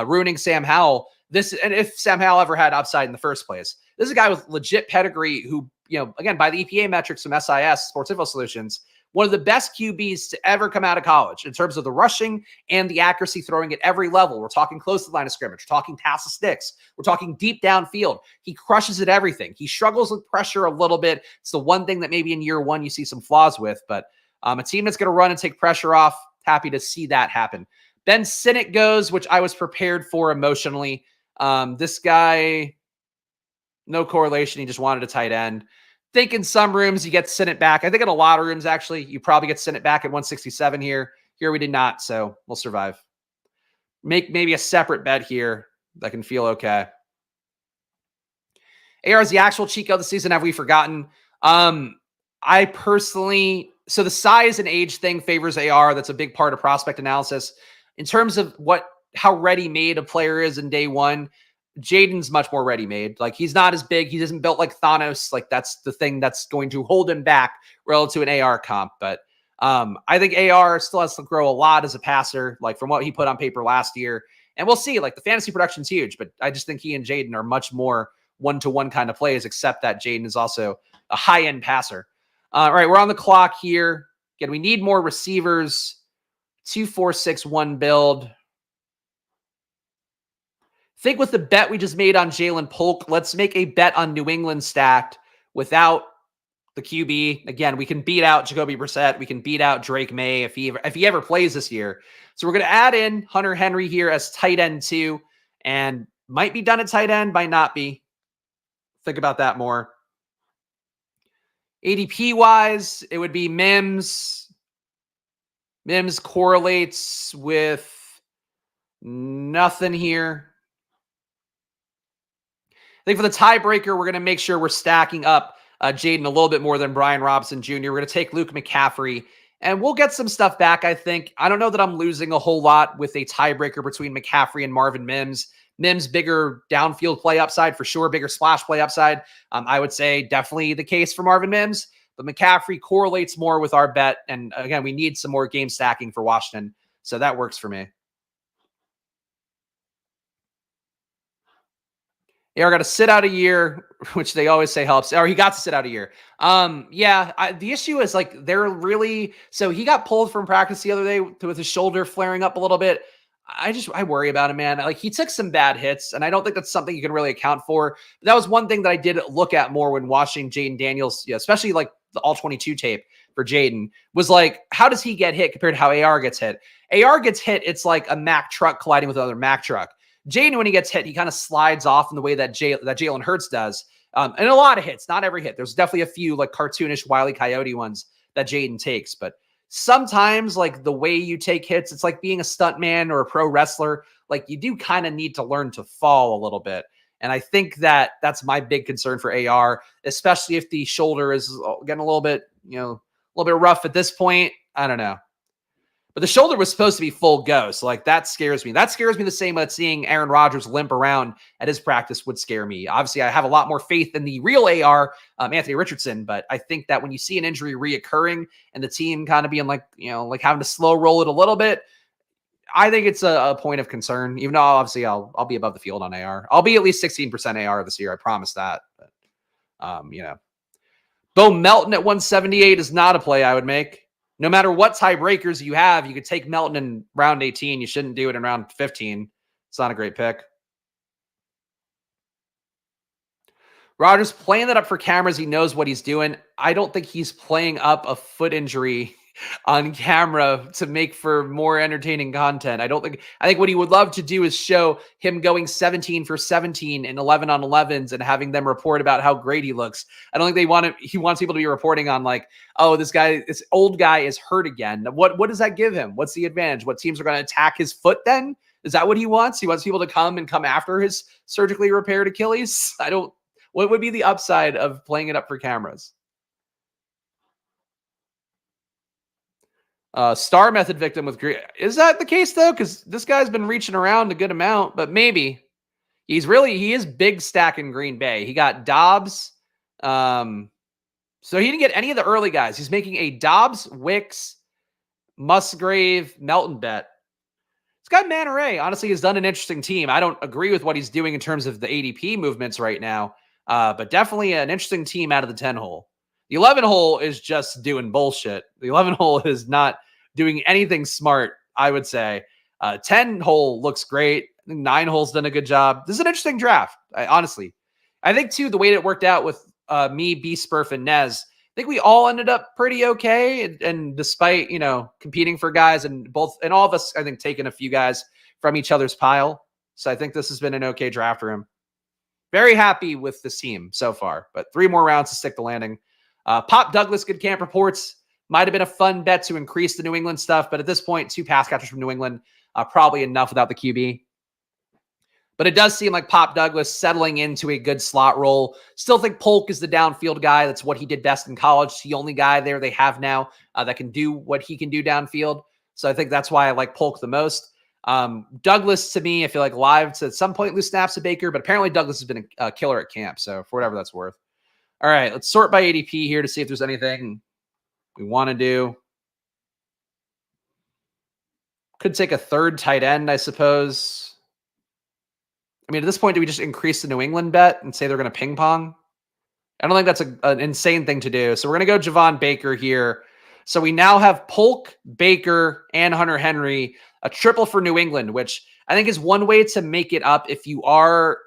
ruining Sam Howell. And if Sam Howell ever had upside in the first place, this is a guy with legit pedigree who, again, by the EPA metrics from SIS, Sports Info Solutions, one of the best QBs to ever come out of college in terms of the rushing and the accuracy throwing at every level. We're talking close to the line of scrimmage. We're talking pass the sticks. We're talking deep downfield. He crushes at everything. He struggles with pressure a little bit. It's the one thing that maybe in year one you see some flaws with, but a team that's going to run and take pressure off, happy to see that happen. Ben Sinnott goes, which I was prepared for emotionally. This guy, no correlation. He just wanted a tight end. Think in some rooms you get Sinnott back. I think in a lot of rooms, actually, you probably get Sinnott back at 167 here. Here we did not, so we'll survive. Make maybe a separate bet here that can feel okay. AR is the actual Chico of the season. Have we forgotten? I personally, so the size and age thing favors AR. That's a big part of prospect analysis. In terms of how ready-made a player is in day one, Jaden's much more ready-made. Like, he's not as big. He isn't built like Thanos. Like, that's the thing that's going to hold him back relative to an AR comp. But I think AR still has to grow a lot as a passer, like from what he put on paper last year. And we'll see. Like, the fantasy production's huge, but I just think he and Jaden are much more one-to-one kind of plays, except that Jaden is also a high-end passer. All right, we're on the clock here. Again, we need more receivers. 2-4-6-1 build. Think with the bet we just made on Jalen Polk, let's make a bet on New England stacked without the QB. Again, we can beat out Jacoby Brissett. We can beat out Drake May if he ever plays this year. So we're going to add in Hunter Henry here as tight end 2, and might be done at tight end, might not be. Think about that more. ADP-wise, it would be Mims. Mims correlates with nothing here. I think for the tiebreaker, we're going to make sure we're stacking up Jaden a little bit more than Brian Robinson Jr. We're going to take Luke McCaffrey, and we'll get some stuff back, I think. I don't know that I'm losing a whole lot with a tiebreaker between McCaffrey and Marvin Mims. Mims, bigger downfield play upside for sure, bigger splash play upside. I would say definitely the case for Marvin Mims, but McCaffrey correlates more with our bet. And again, we need some more game stacking for Washington, so that works for me. AR got to sit out a year, which they always say helps. Or he got to sit out a year. The issue is like they're really, so he got pulled from practice the other day with his shoulder flaring up a little bit. I worry about him, man. Like, he took some bad hits, and I don't think that's something you can really account for. But that was one thing that I did look at more when watching Jaden Daniels, especially like the all 22 tape for Jaden, was like, how does he get hit compared to how AR gets hit? AR gets hit, it's like a Mack truck colliding with another Mack truck. Jaden, when he gets hit, he kind of slides off in the way that Jalen Hurts does. And a lot of hits, not every hit. There's definitely a few like cartoonish Wile E. Coyote ones that Jaden takes. But sometimes, like, the way you take hits, it's like being a stuntman or a pro wrestler. Like, you do kind of need to learn to fall a little bit. And I think that that's my big concern for AR, especially if the shoulder is getting a little bit rough at this point. I don't know. But the shoulder was supposed to be full go. So, like, that scares me. That scares me the same way that seeing Aaron Rodgers limp around at his practice would scare me. Obviously, I have a lot more faith in the real AR, Anthony Richardson. But I think that when you see an injury reoccurring and the team kind of being like having to slow roll it a little bit, I think it's a point of concern, even though obviously I'll be above the field on AR. I'll be at least 16% AR this year. I promise that. But, Bo Melton at 178 is not a play I would make. No matter what tiebreakers you have, you could take Melton in round 18. You shouldn't do it in round 15. It's not a great pick. Rodgers playing that up for cameras. He knows what he's doing. I don't think he's playing up a foot injury on camera to make for more entertaining content. I think what he would love to do is show him going 17 for 17 and 11 on 11s and having them report about how great he looks. I don't think he wants people to be reporting on like, oh, this old guy is hurt again. What does that give him? What's the advantage? What teams are going to attack his foot then? Is that what he wants? He wants people to come after his surgically repaired Achilles? What would be the upside of playing it up for cameras? Star method victim with Green. Is that the case though? Because this guy's been reaching around a good amount, but maybe he is big stack in Green Bay. He got Dobbs. So he didn't get any of the early guys. He's making a Dobbs, Wicks, Musgrave, Melton bet. This guy Manaray honestly has done an interesting team. I don't agree with what he's doing in terms of the ADP movements right now, but definitely an interesting team out of the 10 hole. The 11 hole is just doing bullshit. The 11 hole is not doing anything smart, I would say. 10 hole looks great. I think 9 hole's done a good job. This is an interesting draft, honestly. I think, too, the way it worked out with me, B-Spurf, and Nez, I think we all ended up pretty okay. And despite, competing for guys and all of us, I think, taking a few guys from each other's pile. So I think this has been an okay draft for him. Very happy with this team so far, but 3 more rounds to stick the landing. Pop Douglas, good camp reports. Might have been a fun bet to increase the New England stuff, but at this point, 2 pass catchers from New England, probably enough without the QB. But it does seem like Pop Douglas settling into a good slot role. Still think Polk is the downfield guy. That's what he did best in college. The only guy there they have now that can do what he can do downfield. So I think that's why I like Polk the most. Douglas, to me, I feel like live to at some point lose snaps to Baker, but apparently Douglas has been a killer at camp. So for whatever that's worth. All right, let's sort by ADP here to see if there's anything we want to do. Could take a third tight end, I suppose. I mean, at this point, do we just increase the New England bet and say they're going to ping pong? I don't think that's an insane thing to do. So we're going to go Javon Baker here. So we now have Polk, Baker, and Hunter Henry, a triple for New England, which I think is one way to make it up if your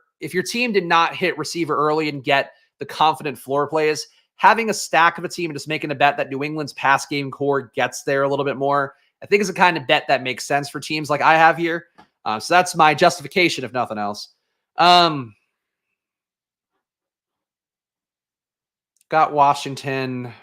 team did not hit receiver early and get the confident floor plays. Having a stack of a team and just making a bet that New England's pass game core gets there a little bit more, I think is a kind of bet that makes sense for teams like I have here. So that's my justification, if nothing else. Got Washington.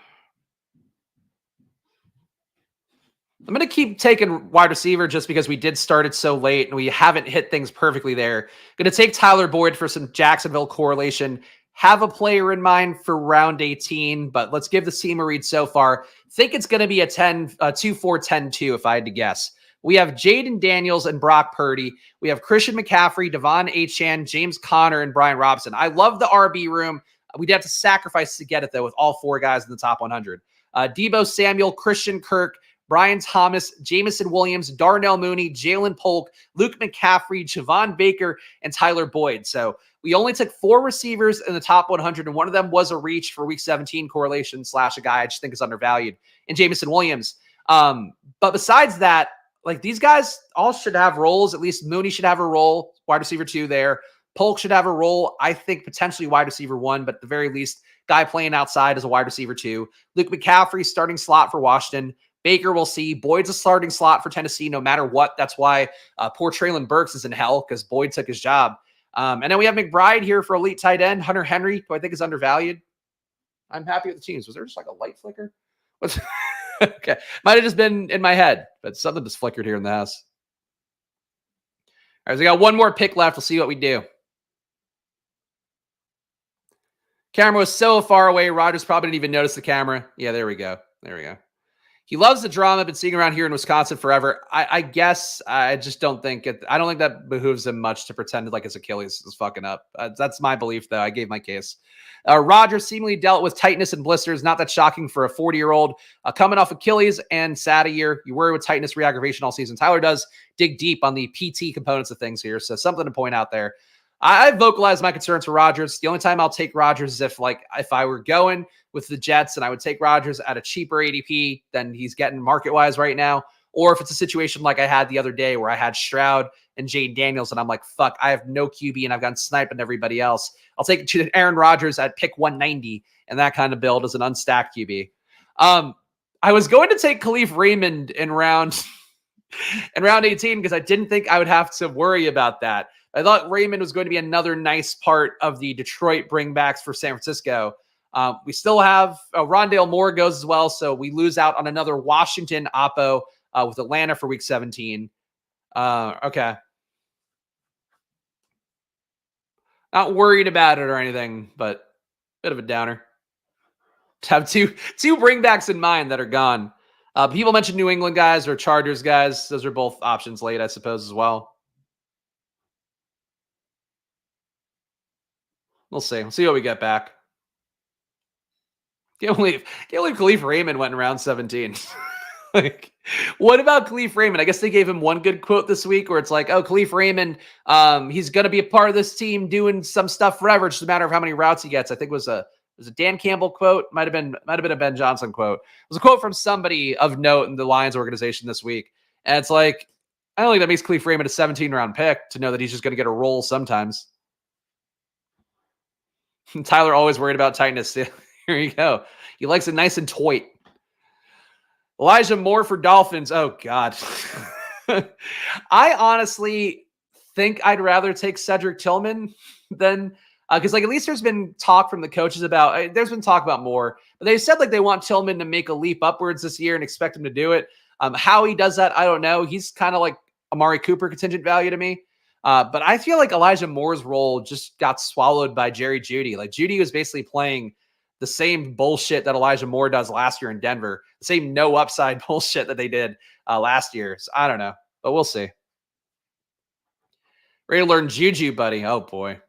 I'm going to keep taking wide receiver just because we did start it so late and we haven't hit things perfectly there. Going to take Tyler Boyd for some Jacksonville correlation. Have a player in mind for round 18, but let's give the team a read so far. Think it's going to be a 2-4-10-2 if I had to guess. We have Jaden Daniels and Brock Purdy. We have Christian McCaffrey, Devon Achane, James Conner, and Brian Robinson. I love the RB room. We'd have to sacrifice to get it, though, with all 4 guys in the top 100. Deebo Samuel, Christian Kirk, Brian Thomas, Jamison Williams, Darnell Mooney, Jalen Polk, Luke McCaffrey, Javon Baker, and Tyler Boyd. So we only took 4 receivers in the top 100, and one of them was a reach for week 17 correlation / a guy I just think is undervalued in Jamison Williams. But besides that, like these guys all should have roles. At least Mooney should have a role, wide receiver 2 there. Polk should have a role. I think potentially wide receiver 1, but at the very least, guy playing outside as a wide receiver 2. Luke McCaffrey, starting slot for Washington. Baker we'll see. Boyd's a starting slot for Tennessee no matter what. That's why poor Traylon Burks is in hell because Boyd took his job. And then we have McBride here for elite tight end. Hunter Henry, who I think is undervalued. I'm happy with the teams. Was there just like a light flicker? What's okay. Might have just been in my head, but something just flickered here in the house. All right, so we got one more pick left. We'll see what we do. Camera was so far away. Rogers probably didn't even notice the camera. Yeah, there we go. There we go. He loves the drama. I've been seeing around here in Wisconsin forever. I guess I just don't think it. I don't think that behooves him much to pretend like his Achilles is fucking up. That's my belief, though. I gave my case. Rogers seemingly dealt with tightness and blisters. Not that shocking for a 40-year-old coming off Achilles and sat a year. You worry with tightness re-aggravation all season. Tyler does dig deep on the PT components of things here, so something to point out there. I vocalized my concerns for Rodgers. The only time I'll take Rodgers is if I were going with the Jets and I would take Rodgers at a cheaper ADP than he's getting market-wise right now, or if it's a situation like I had the other day where I had Stroud and Jade Daniels and I'm like, fuck, I have no QB and I've gotten sniped on everybody else. I'll take Aaron Rodgers at pick 190 and that kind of build as an unstacked QB. I was going to take Khalif Raymond in round 18 because I didn't think I would have to worry about that. I thought Raymond was going to be another nice part of the Detroit bringbacks for San Francisco. We still have Rondale Moore goes as well, so we lose out on another Washington oppo with Atlanta for week 17. Okay. Not worried about it or anything, but bit of a downer. To have two bringbacks in mind that are gone. People mentioned New England guys or Chargers guys. Those are both options late, I suppose, as well. We'll see. We'll see what we get back. Can't believe Khalif Raymond went in round 17. Like, what about Khalif Raymond? I guess they gave him one good quote this week where it's like, oh, Khalif Raymond, he's going to be a part of this team doing some stuff forever. It's just a matter of how many routes he gets. I think it was a Dan Campbell quote. Might have been a Ben Johnson quote. It was a quote from somebody of note in the Lions organization this week. And it's like, I don't think that makes Khalif Raymond a 17-round pick to know that he's just going to get a role sometimes. Tyler always worried about tightness. Here you go. He likes it nice and tight. Elijah Moore for Dolphins. Oh, God. I honestly think I'd rather take Cedric Tillman than because like at least there's been talk from the coaches about there's been talk about Moore, but they said like they want Tillman to make a leap upwards this year and expect him to do it. How he does that, I don't know. He's kind of like Amari Cooper contingent value to me. But I feel like Elijah Moore's role just got swallowed by Jerry Jeudy. Like Jeudy was basically playing the same bullshit that Elijah Moore does last year in Denver, the same no upside bullshit that they did last year. So I don't know, but we'll see. Ready to learn Juju, buddy. Oh boy.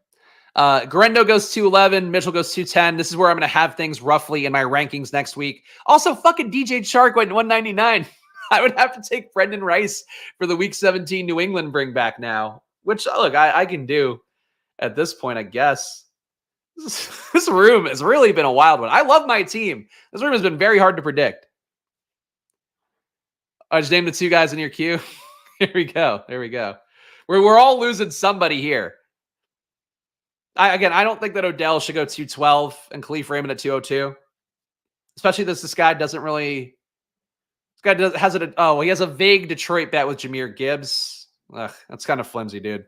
Garendo goes 211. Mitchell goes 210. This is where I'm going to have things roughly in my rankings next week. Also, fucking DJ Chark went 199. I would have to take Brendan Rice for the week 17 New England bring back now, which look, I can do at this point, I guess. This room has really been a wild one. I love my team. This room has been very hard to predict. I just named the two guys in your queue. Here we go. There we go. We're all losing somebody here. I don't think that Odell should go 212 and Khalif Raymond at 202. Especially this guy doesn't really. This guy has it. Oh, he has a vague Detroit bet with Jahmyr Gibbs. Ugh, that's kind of flimsy, dude.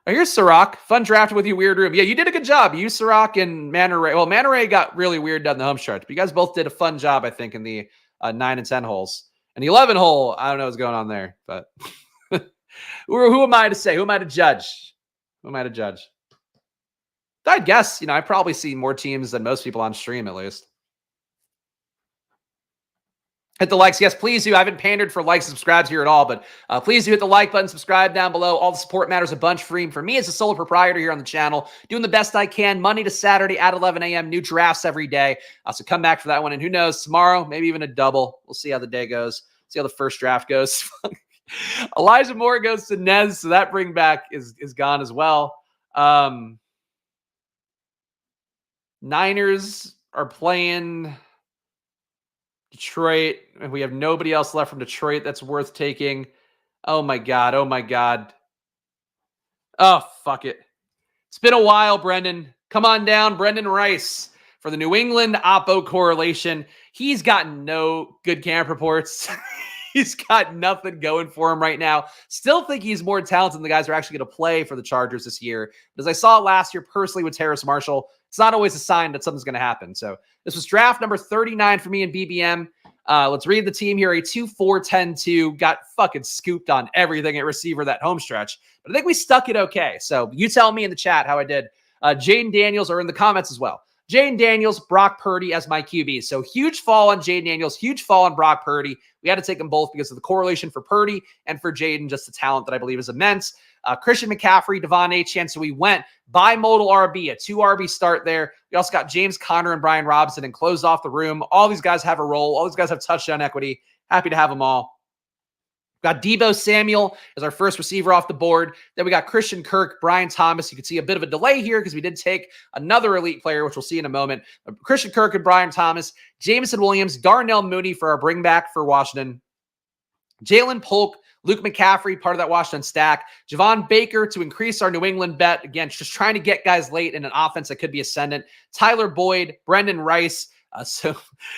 Oh, here's Sirach. Fun drafting with you, Weird Room. Yeah, you did a good job. You, Sirach, and Manta Ray. Well, Manta Ray got really weird down the home stretch, but you guys both did a fun job, I think, in the 9 and 10 holes. And the 11 hole, I don't know what's going on there, but who am I to say? Who am I to judge? Who am I to judge? I guess, I probably see more teams than most people on stream, at least. Hit the likes. Yes, please do. I haven't pandered for likes and subscribes here at all, but please do hit the like button, subscribe down below. All the support matters a bunch for me as a sole proprietor here on the channel, doing the best I can Monday to Saturday at 11 a.m. New drafts every day. So come back for that one. And who knows, tomorrow, maybe even a double. We'll see how the day goes. See how the first draft goes. Elijah Moore goes to Nez, so that bring back is gone as well. Niners are playing Detroit, and we have nobody else left from Detroit that's worth taking. Oh my God. Oh my God. Oh, fuck it. It's been a while, Brendan. Come on down, Brendan Rice, for the New England Oppo correlation. He's gotten no good camp reports. He's got nothing going for him right now. Still think he's more talented than the guys who are actually going to play for the Chargers this year. But as I saw last year personally with Terrace Marshall, it's not always a sign that something's going to happen. So this was draft number 39 for me in BBM. Let's read the team here. A 2-4-10-2. Got fucking scooped on everything at receiver that home stretch. But I think we stuck it okay. So you tell me in the chat how I did. Jaden Daniels are in the comments as well. Jaden Daniels, Brock Purdy as my QB. So huge fall on Jaden Daniels, huge fall on Brock Purdy. We had to take them both because of the correlation for Purdy and for Jaden, just the talent that I believe is immense. Christian McCaffrey, Devon Achane. So we went bimodal RB, a 2 RB start there. We also got James Conner and Brian Robinson and closed off the room. All these guys have a role. All these guys have touchdown equity. Happy to have them all. Got Deebo Samuel as our first receiver off the board. Then we got Christian Kirk, Brian Thomas. You can see a bit of a delay here because we did take another elite player, which we'll see in a moment. Christian Kirk and Brian Thomas, Jameson Williams, Darnell Mooney for our bring back for Washington. Jalen Polk, Luke McCaffrey, part of that Washington stack. Javon Baker to increase our New England bet. Again, just trying to get guys late in an offense that could be ascendant. Tyler Boyd, Brendan Rice, So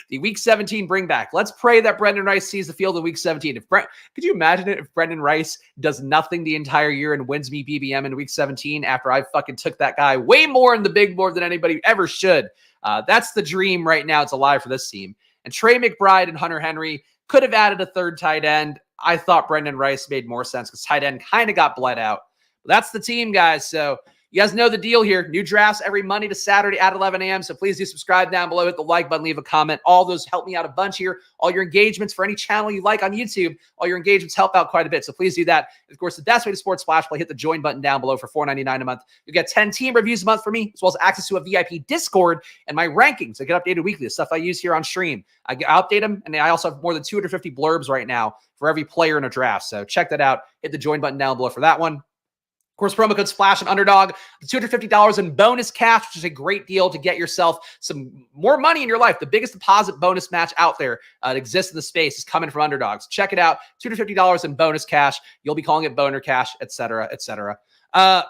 the week 17 bring back. Let's pray that Brendan Rice sees the field in week 17. Could you imagine it if Brendan Rice does nothing the entire year and wins me BBM in week 17 after I fucking took that guy way more in the big board than anybody ever should? That's the dream right now. It's alive for this team. And Trey McBride and Hunter Henry could have added a third tight end. I thought Brendan Rice made more sense because tight end kind of got bled out. But that's the team, guys. So you guys know the deal here. New drafts every Monday to Saturday at 11 a.m. So please do subscribe down below. Hit the like button. Leave a comment. All those help me out a bunch here. All your engagements for any channel you like on YouTube, all your engagements help out quite a bit. So please do that. And of course, the best way to support Splash Play, hit the join button down below for $4.99 a month. You get 10 team reviews a month for me, as well as access to a VIP Discord and my rankings. I get updated weekly. The stuff I use here on stream. I update them, and I also have more than 250 blurbs right now for every player in a draft. So check that out. Hit the join button down below for that one. Of course, promo code SPLASH and Underdog, $250 in bonus cash, which is a great deal to get yourself some more money in your life. The biggest deposit bonus match out there that exists in the space is coming from Underdogs. Check it out. $250 in bonus cash. You'll be calling it boner cash, etc., etc.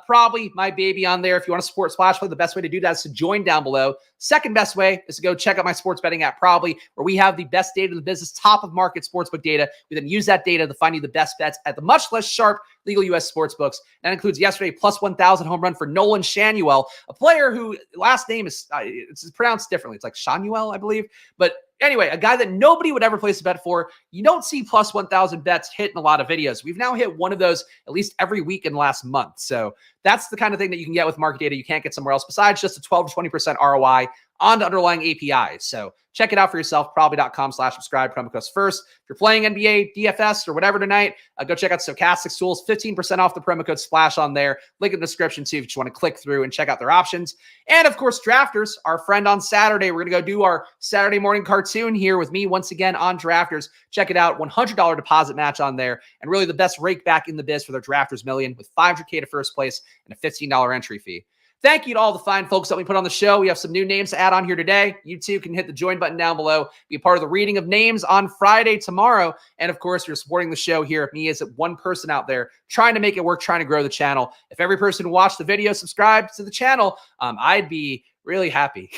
Probably my baby on there. If you want to support Splash Play, the best way to do that is to join down below. Second best way is to go check out my sports betting app, Probably, where we have the best data in the business, top of market sportsbook data. We then use that data to find you the best bets at the much less sharp legal U.S. sportsbooks. That includes yesterday plus 1,000 home run for Nolan Shanuel, a player who last name is it's pronounced differently. It's like Shanuel, I believe. But anyway, a guy that nobody would ever place a bet for. You don't see plus 1,000 bets hit in a lot of videos. We've now hit one of those at least every week in the last month. So that's the kind of thing that you can get with market data you can't get somewhere else besides just a 12 to 20% ROI on the underlying APIs. So check it out for yourself, probably.com/subscribe, promo code FIRST. If you're playing NBA, DFS, or whatever tonight, go check out Stochastics Tools, 15% off the promo code SPLASH on there. Link in the description too if you just want to click through and check out their options. And of course, Drafters, our friend on Saturday. We're going to go do our Saturday morning cartoon here with me once again on Drafters. Check it out, $100 deposit match on there, and really the best rake back in the biz for their Drafters Million with $500K to first place and a $15 entry fee. Thank you to all the fine folks that we put on the show. We have some new names to add on here today. You too can hit the join button down below. Be a part of the reading of names on Friday tomorrow. And of course, you're supporting the show here. Me as one person out there trying to make it work, trying to grow the channel. If every person who watched the video subscribed to the channel, I'd be really happy.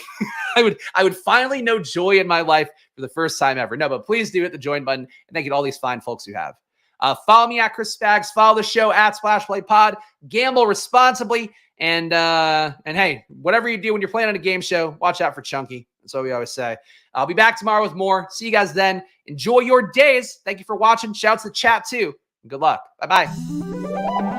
I would finally know joy in my life for the first time ever. No, but please do hit the join button. And thank you to all these fine folks who have. Follow me at Chris Spags. Follow the show at Splash Play Pod. Gamble responsibly. And hey, whatever you do when you're playing on a game show, watch out for Chunky. That's what we always say. I'll be back tomorrow with more. See you guys then. Enjoy your days. Thank you for watching. Shout out to the chat too. Good luck. Bye-bye.